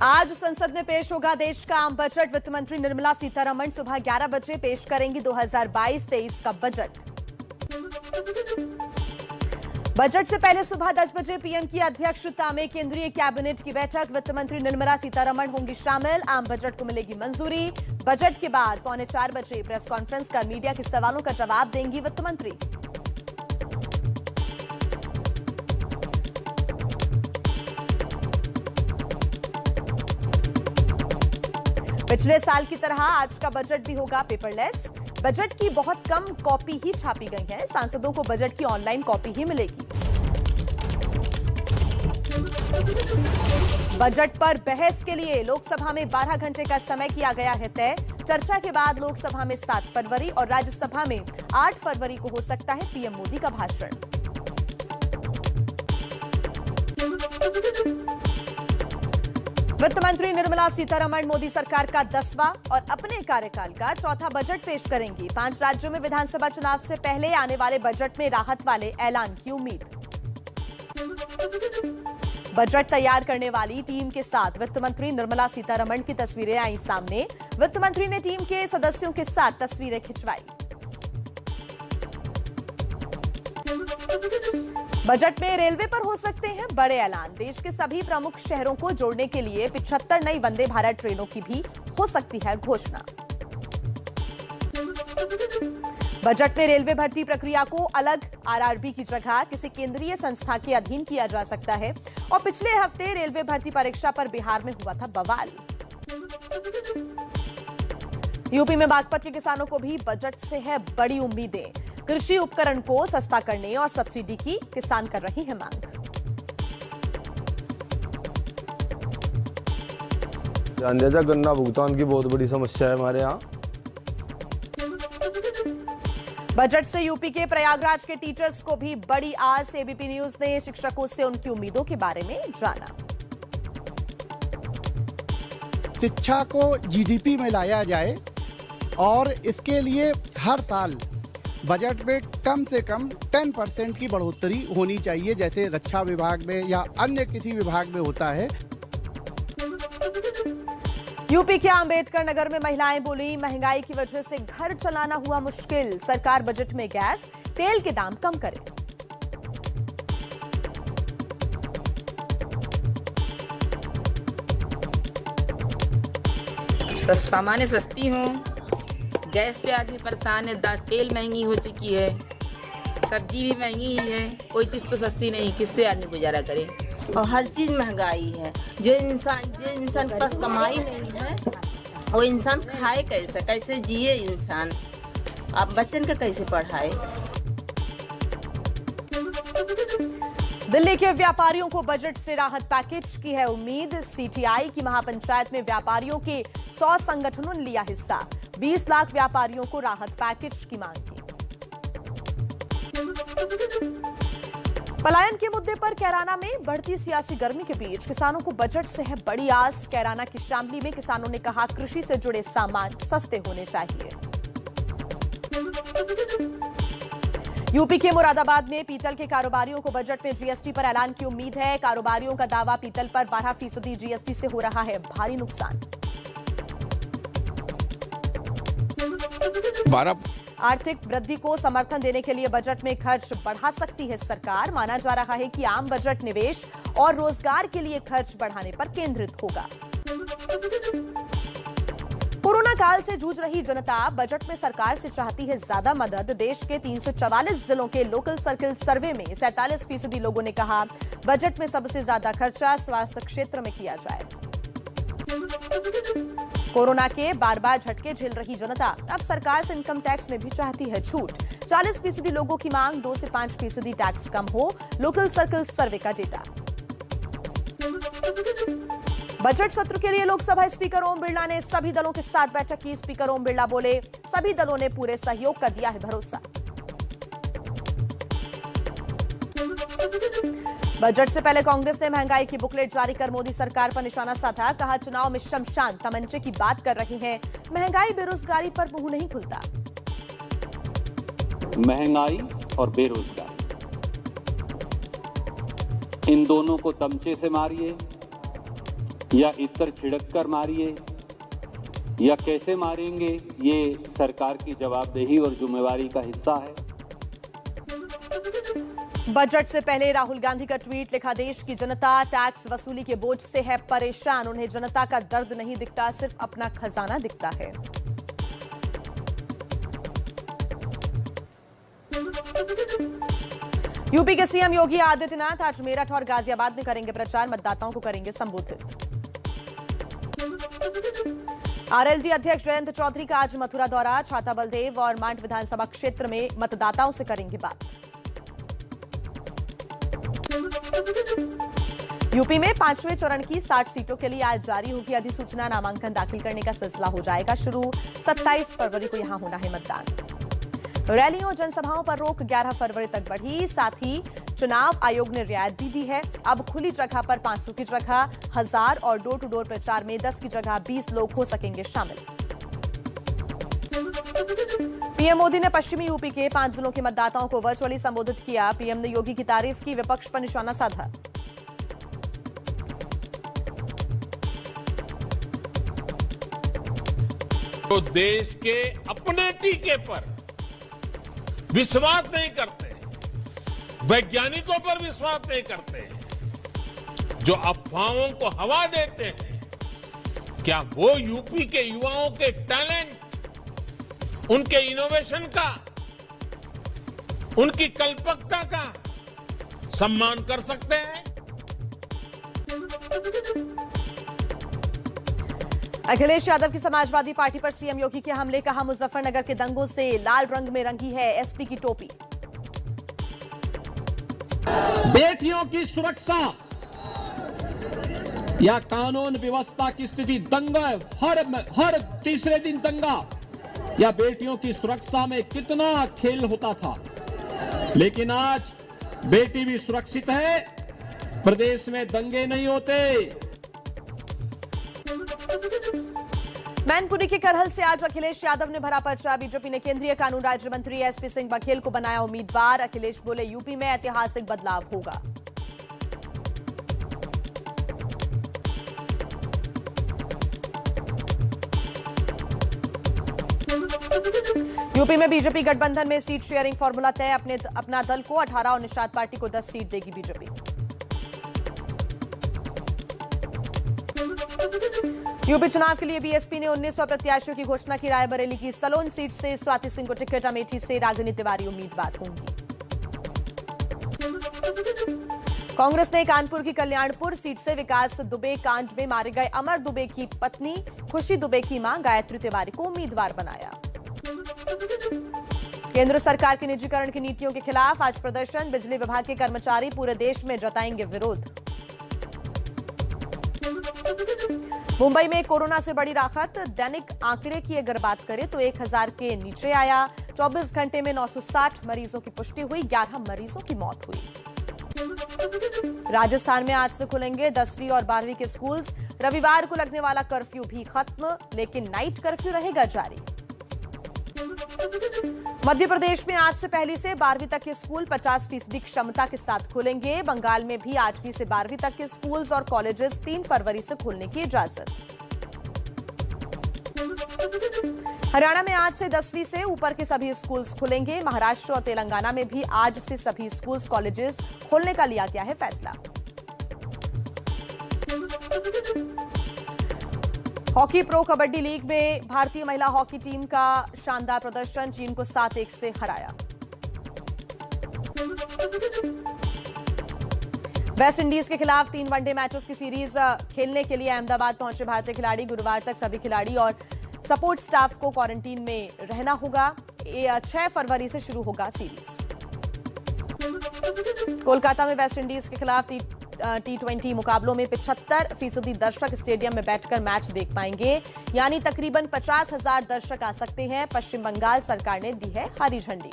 आज संसद में पेश होगा देश का आम बजट। वित्त मंत्री निर्मला सीतारमण सुबह 11 बजे पेश करेंगी 2022-23 का बजट। बजट से पहले सुबह 10 बजे पीएम की अध्यक्षता में केंद्रीय कैबिनेट की बैठक। वित्त मंत्री निर्मला सीतारमण होंगी शामिल। आम बजट को मिलेगी मंजूरी। बजट के बाद 3:45 बजे प्रेस कॉन्फ्रेंस कर मीडिया के सवालों का जवाब देंगी वित्त मंत्री। पिछले साल की तरह आज का बजट भी होगा पेपरलेस। बजट की बहुत कम कॉपी ही छापी गई है। सांसदों को बजट की ऑनलाइन कॉपी ही मिलेगी। बजट पर बहस के लिए लोकसभा में 12 घंटे का समय किया गया है तय। चर्चा के बाद लोकसभा में 7 फरवरी और राज्यसभा में 8 फरवरी को हो सकता है पीएम मोदी का भाषण। वित्त मंत्री निर्मला सीतारमण मोदी सरकार का 10वां और अपने कार्यकाल का चौथा बजट पेश करेंगी। 5 राज्यों में विधानसभा चुनाव से पहले आने वाले बजट में राहत वाले ऐलान की उम्मीद। बजट तैयार करने वाली टीम के साथ वित्त मंत्री निर्मला सीतारमण की तस्वीरें आई सामने। वित्त मंत्री ने टीम के सदस्यों के साथ तस्वीरें खिंचवाई। बजट में रेलवे पर हो सकते हैं बड़े ऐलान। देश के सभी प्रमुख शहरों को जोड़ने के लिए 75 नई वंदे भारत ट्रेनों की भी हो सकती है घोषणा। बजट में रेलवे भर्ती प्रक्रिया को अलग आरआरबी की जगह किसी केंद्रीय संस्था के अधीन किया जा सकता है। और पिछले हफ्ते रेलवे भर्ती परीक्षा पर बिहार में हुआ था बवाल। यूपी में बागपत के किसानों को भी बजट से है बड़ी उम्मीदें। कृषि उपकरण को सस्ता करने और सब्सिडी की किसान कर रही है मांग। अंदाजा गन्ना भुगतान की बहुत बड़ी समस्या है हमारे यहाँ। बजट से यूपी के प्रयागराज के टीचर्स को भी बड़ी आस। एबीपी न्यूज ने शिक्षकों से उनकी उम्मीदों के बारे में जाना। शिक्षा को जीडीपी में लाया जाए और इसके लिए हर साल बजट में कम से कम 10% की बढ़ोतरी होनी चाहिए, जैसे रक्षा विभाग में या अन्य किसी विभाग में होता है। यूपी के अंबेडकर नगर में महिलाएं बोली, महंगाई की वजह से घर चलाना हुआ मुश्किल। सरकार बजट में गैस, तेल के दाम कम करे। सामान्य सस्ती हो, गैस से आदमी परेशान है, तेल महंगी हो चुकी है, सब्जी भी महंगी ही है, कोई चीज़ तो सस्ती नहीं, किससे आदमी गुजारा करे। और हर चीज़ महंगाई है। जो इंसान के पास कमाई नहीं है वो इंसान खाए कैसे, कैसे जिए इंसान, आप बच्चन का कैसे पढ़ाए। दिल्ली के व्यापारियों को बजट से राहत पैकेज की है उम्मीद। सीटीआई की महापंचायत में व्यापारियों के 100 संगठनों ने लिया हिस्सा। 20 लाख व्यापारियों को राहत पैकेज की मांग की। पलायन के मुद्दे पर कैराना में बढ़ती सियासी गर्मी के बीच किसानों को बजट से है बड़ी आस। कैराना की शामली में किसानों ने कहा, कृषि से जुड़े सामान सस्ते होने चाहिए। यूपी के मुरादाबाद में पीतल के कारोबारियों को बजट में जीएसटी पर ऐलान की उम्मीद है। कारोबारियों का दावा, पीतल पर 12% जीएसटी से हो रहा है भारी नुकसान। आर्थिक वृद्धि को समर्थन देने के लिए बजट में खर्च बढ़ा सकती है सरकार। माना जा रहा है कि आम बजट निवेश और रोजगार के लिए खर्च बढ़ाने पर केंद्रित होगा। कोरोना काल से जूझ रही जनता बजट में सरकार से चाहती है ज्यादा मदद। देश के 344 जिलों के लोकल सर्किल सर्वे में 47% लोगों ने कहा, बजट में सबसे ज्यादा खर्चा स्वास्थ्य क्षेत्र में किया जाए। कोरोना के बार बार झटके झेल रही जनता अब सरकार से इनकम टैक्स में भी चाहती है छूट। 40% लोगों की मांग, 2 से 5% टैक्स कम हो। लोकल सर्किल सर्वे का डेटा। बजट सत्र के लिए लोकसभा स्पीकर ओम बिरला ने सभी दलों के साथ बैठक की। स्पीकर ओम बिरला बोले, सभी दलों ने पूरे सहयोग का दिया है भरोसा। बजट से पहले कांग्रेस ने महंगाई की बुकलेट जारी कर मोदी सरकार पर निशाना साधा। कहा, चुनाव में शमशान तमंचे की बात कर रहे हैं। महंगाई बेरोजगारी पर मुंह नहीं खुलता। महंगाई और बेरोजगारी इन दोनों को तमचे से मारिए या इत्र छिड़क कर मारिए या कैसे मारेंगे, ये सरकार की जवाबदेही और जिम्मेवारी का हिस्सा है। बजट से पहले राहुल गांधी का ट्वीट लिखा, देश की जनता टैक्स वसूली के बोझ से है परेशान, उन्हें जनता का दर्द नहीं दिखता, सिर्फ अपना खजाना दिखता है। यूपी के सीएम योगी आदित्यनाथ आज मेरठ और गाजियाबाद में करेंगे प्रचार, मतदाताओं को करेंगे संबोधित। आरएलडी अध्यक्ष जयंत चौधरी का आज मथुरा दौरा, छाता बलदेव और मांड विधानसभा क्षेत्र में मतदाताओं से करेंगे बात। यूपी में 5वें चरण की 60 सीटों के लिए आज जारी होगी अधिसूचना, नामांकन दाखिल करने का सिलसिला हो जाएगा शुरू, 27 फरवरी को यहां होना है मतदान। रैलियों जनसभाओं पर रोक 11 फरवरी तक बढ़ी, साथ ही चुनाव आयोग ने रियायत भी दी है। अब खुली जगह पर 500 की जगह 1000 और डोर टू डोर प्रचार में 10 की जगह 20 लोग हो सकेंगे शामिल। पीएम मोदी ने पश्चिमी यूपी के 5 जिलों के मतदाताओं को वर्चुअली संबोधित किया। पीएम ने योगी की तारीफ की, विपक्ष पर निशाना साधा। तो देश के अपने टीके पर विश्वास नहीं करते, वैज्ञानिकों पर विश्वास नहीं करते, जो अफवाहों को हवा देते हैं, क्या वो यूपी के युवाओं के टैलेंट, उनके इनोवेशन का, उनकी कल्पकता का सम्मान कर सकते हैं? अखिलेश यादव की समाजवादी पार्टी पर सीएम योगी के हमले, कहा मुजफ्फरनगर के दंगों से लाल रंग में रंगी है एसपी की टोपी। बेटियों की सुरक्षा या कानून व्यवस्था की स्थिति, दंगा, हर तीसरे दिन दंगा या बेटियों की सुरक्षा में कितना खेल होता था, लेकिन आज बेटी भी सुरक्षित है, प्रदेश में दंगे नहीं होते। मैनपुरी के करहल से आज अखिलेश यादव ने भरा पर्चा, बीजेपी ने केंद्रीय कानून राज्य मंत्री एसपी सिंह बघेल को बनाया उम्मीदवार। अखिलेश बोले, यूपी में ऐतिहासिक बदलाव होगा। यूपी में बीजेपी गठबंधन में सीट शेयरिंग फॉर्मूला तय, अपना दल को 18 और निषाद पार्टी को 10 सीट देगी बीजेपी। यूपी चुनाव के लिए बीएसपी ने 1900 प्रत्याशियों की घोषणा की। रायबरेली की सलोन सीट से स्वाति सिंह को टिकट, अमेठी से रागिनी तिवारी उम्मीदवार होंगी। कांग्रेस ने कानपुर की कल्याणपुर सीट से विकास दुबे कांड में मारे गए अमर दुबे की पत्नी खुशी दुबे की मां गायत्री तिवारी को उम्मीदवार बनाया। केंद्र सरकार की निजीकरण की नीतियों के खिलाफ आज प्रदर्शन, बिजली विभाग के कर्मचारी पूरे देश में जताएंगे विरोध। मुंबई में कोरोना से बड़ी राहत, दैनिक आंकड़े की अगर बात करें तो 1000 के नीचे आया। 24 घंटे में 960 मरीजों की पुष्टि हुई, 11 मरीजों की मौत हुई। राजस्थान में आज से खुलेंगे 10वीं और 12वीं के स्कूल्स, रविवार को लगने वाला कर्फ्यू भी खत्म, लेकिन नाइट कर्फ्यू रहेगा जारी। मध्य प्रदेश में आज से 1ली से 12वीं तक के स्कूल 50% क्षमता के साथ खुलेंगे। बंगाल में भी 8वीं से 12वीं तक के स्कूल्स और कॉलेजेस 3 फरवरी से खुलने की इजाजत। हरियाणा में आज से 10वीं से ऊपर के सभी स्कूल्स खुलेंगे। महाराष्ट्र और तेलंगाना में भी आज से सभी स्कूल्स कॉलेजेस खोलने का लिया गया है फैसला। हॉकी प्रो कबड्डी लीग में भारतीय महिला हॉकी टीम का शानदार प्रदर्शन, चीन को 7-1 से हराया। वेस्ट इंडीज के खिलाफ 3 वनडे मैचेस की सीरीज खेलने के लिए अहमदाबाद पहुंचे भारतीय खिलाड़ी। गुरुवार तक सभी खिलाड़ी और सपोर्ट स्टाफ को क्वारंटीन में रहना होगा। 6 फरवरी से शुरू होगा सीरीज। कोलकाता में वेस्ट इंडीज के खिलाफ T20 मुकाबलों में 75% दर्शक स्टेडियम में बैठकर मैच देख पाएंगे, यानी तकरीबन 50,000 दर्शक आ सकते हैं। पश्चिम बंगाल सरकार ने दी है हरी झंडी।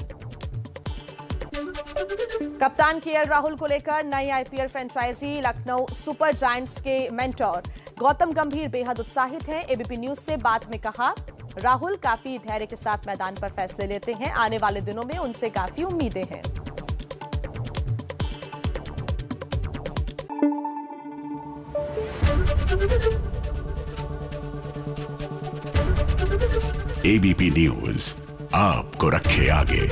कप्तान केएल राहुल को लेकर नई IPL franchise, Lucknow Super Giants के मेंटर गौतम गंभीर बेहद उत्साहित हैं। एबीपी न्यूज से बात में कहा, राहुल काफी धैर्य के साथ मैदान पर फैसले लेते हैं, आने वाले दिनों में उनसे काफी उम्मीदें हैं। एबीपी न्यूज आपको रखे आगे।